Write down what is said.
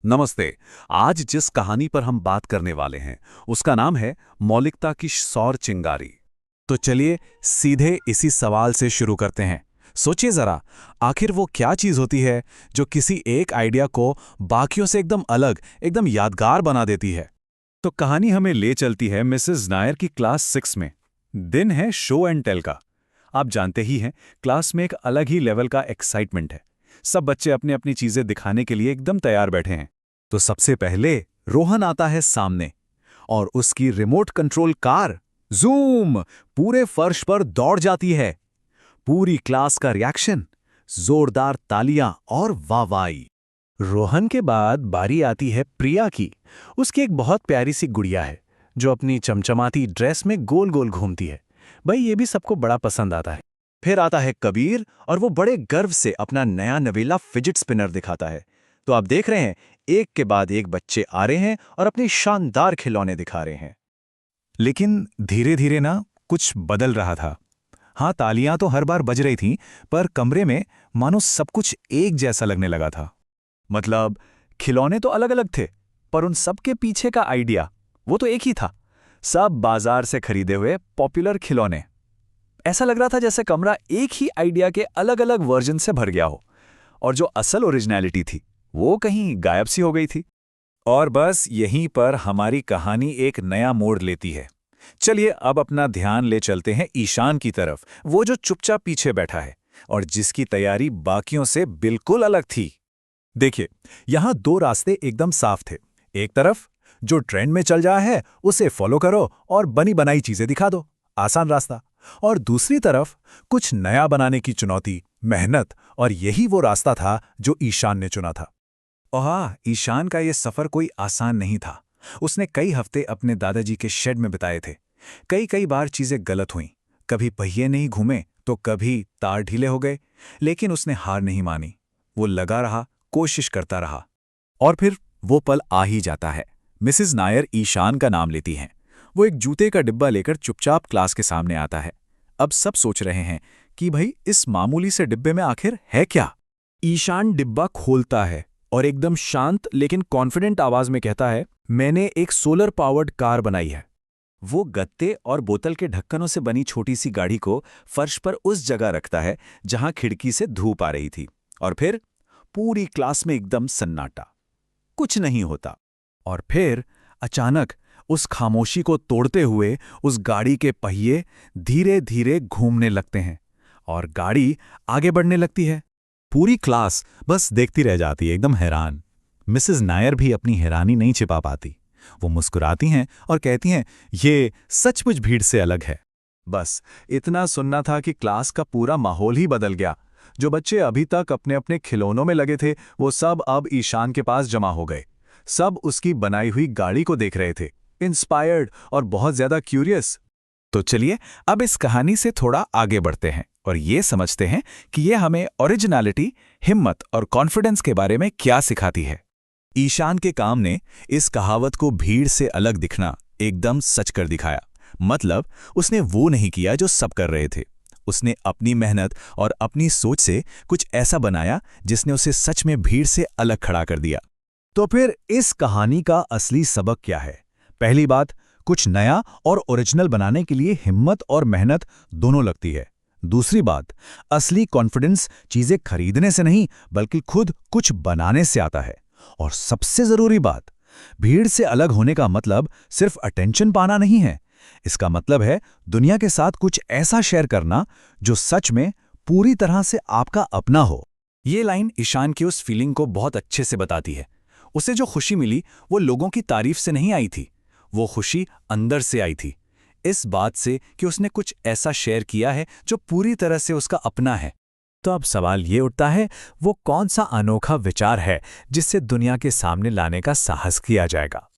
नमस्ते। आज जिस कहानी पर हम बात करने वाले हैं उसका नाम है मौलिकता की सौर चिंगारी। तो चलिए सीधे इसी सवाल से शुरू करते हैं। सोचिए जरा, आखिर वो क्या चीज होती है जो किसी एक आइडिया को बाकियों से एकदम अलग, एकदम यादगार बना देती है। तो कहानी हमें ले चलती है मिसेस नायर की क्लास 6 में। दिन है शो एंड टेल का। आप जानते ही हैं, क्लास में एक अलग ही लेवल का एक्साइटमेंट है। सब बच्चे अपनी अपनी चीजें दिखाने के लिए एकदम तैयार बैठे हैं। तो सबसे पहले रोहन आता है सामने और उसकी रिमोट कंट्रोल कार जूम पूरे फर्श पर दौड़ जाती है। पूरी क्लास का रिएक्शन, जोरदार तालियां और वाहवाही। रोहन के बाद बारी आती है प्रिया की। उसकी एक बहुत प्यारी सी गुड़िया है जो अपनी चमचमाती ड्रेस में गोल गोल घूमती है। भाई ये भी सबको बड़ा पसंद आता है। फिर आता है कबीर और वो बड़े गर्व से अपना नया नवेला फिजिट स्पिनर दिखाता है। तो आप देख रहे हैं, एक के बाद एक बच्चे आ रहे हैं और अपने शानदार खिलौने दिखा रहे हैं। लेकिन धीरे धीरे ना कुछ बदल रहा था। हाँ, तालियां तो हर बार बज रही थीं, पर कमरे में मानो सब कुछ एक जैसा लगने लगा था। मतलब खिलौने तो अलग अलग थे, पर उन सब के पीछे का आइडिया वो तो एक ही था। सब बाजार से खरीदे हुए पॉपुलर खिलौने। ऐसा लग रहा था जैसे कमरा एक ही आइडिया के अलग अलग वर्जन से भर गया हो, और जो असल ओरिजिनलिटी थी वो कहीं गायब सी हो गई थी। और बस यहीं पर हमारी कहानी एक नया मोड़ लेती है। चलिए अब अपना ध्यान ले चलते हैं ईशान की तरफ, वो जो चुपचाप पीछे बैठा है और जिसकी तैयारी बाकियों से बिल्कुल अलग थी। देखिए, यहां दो रास्ते एकदम साफ थे। एक तरफ जो ट्रेंड में चल रहा है उसे फॉलो करो और बनी बनाई चीजें दिखा दो, आसान रास्ता। और दूसरी तरफ कुछ नया बनाने की चुनौती, मेहनत, और यही वो रास्ता था जो ईशान ने चुना था। और ईशान का ये सफर कोई आसान नहीं था। उसने कई हफ्ते अपने दादाजी के शेड में बिताए थे। कई बार चीजें गलत हुईं, कभी पहिए नहीं घूमे तो कभी तार ढीले हो गए, लेकिन उसने हार नहीं मानी। वो लगा रहा, कोशिश करता रहा। और फिर वो पल आ ही जाता है। मिसेस नायर ईशान का नाम लेती हैं। वो एक जूते का डिब्बा लेकर चुपचाप क्लास के सामने आता है। अब सब सोच रहे हैं कि भाई इस मामूली से डिब्बे में आखिर है क्या। ईशान डिब्बा खोलता है और एकदम शांत लेकिन कॉन्फिडेंट आवाज में कहता है, मैंने एक सोलर पावर्ड कार बनाई है। वो गत्ते और बोतल के ढक्कनों से बनी छोटी सी गाड़ी को फर्श पर उस जगह रखता है जहां खिड़की से धूप आ रही थी। और फिर पूरी क्लास में एकदम सन्नाटा, कुछ नहीं होता। और फिर अचानक उस खामोशी को तोड़ते हुए उस गाड़ी के पहिए धीरे धीरे घूमने लगते हैं और गाड़ी आगे बढ़ने लगती है। पूरी क्लास बस देखती रह जाती है, एकदम हैरान। मिसेस नायर भी अपनी हैरानी नहीं छिपा पाती। वो मुस्कुराती हैं और कहती हैं, ये सचमुच भीड़ से अलग है। बस इतना सुनना था कि क्लास का पूरा माहौल ही बदल गया। जो बच्चे अभी तक अपने अपने खिलौनों में लगे थे वो सब अब ईशान के पास जमा हो गए। सब उसकी बनाई हुई गाड़ी को देख रहे थे, इंस्पायर्ड और बहुत ज्यादा क्यूरियस। तो चलिए अब इस कहानी से थोड़ा आगे बढ़ते हैं और ये समझते हैं कि ये हमें ओरिजिनलिटी, हिम्मत और कॉन्फिडेंस के बारे में क्या सिखाती है। ईशान के काम ने इस कहावत को भीड़ से अलग दिखना एकदम सच कर दिखाया। मतलब उसने वो नहीं किया जो सब कर रहे थे। उसने अपनी मेहनत और अपनी सोच से कुछ ऐसा बनाया जिसने उसे सच में भीड़ से अलग खड़ा कर दिया। तो फिर इस कहानी का असली सबक क्या है? पहली बात, कुछ नया और ओरिजिनल बनाने के लिए हिम्मत और मेहनत दोनों लगती है। दूसरी बात, असली कॉन्फिडेंस चीजें खरीदने से नहीं बल्कि खुद कुछ बनाने से आता है। और सबसे जरूरी बात, भीड़ से अलग होने का मतलब सिर्फ अटेंशन पाना नहीं है। इसका मतलब है दुनिया के साथ कुछ ऐसा शेयर करना जो सच में पूरी तरह से आपका अपना हो। ये लाइन ईशान की उस फीलिंग को बहुत अच्छे से बताती है। उसे जो खुशी मिली वो लोगों की तारीफ से नहीं आई थी, वो खुशी अंदर से आई थी। इस बात से कि उसने कुछ ऐसा शेयर किया है जो पूरी तरह से उसका अपना है। तो अब सवाल ये उठता है, वो कौन सा अनोखा विचार है जिससे दुनिया के सामने लाने का साहस किया जाएगा।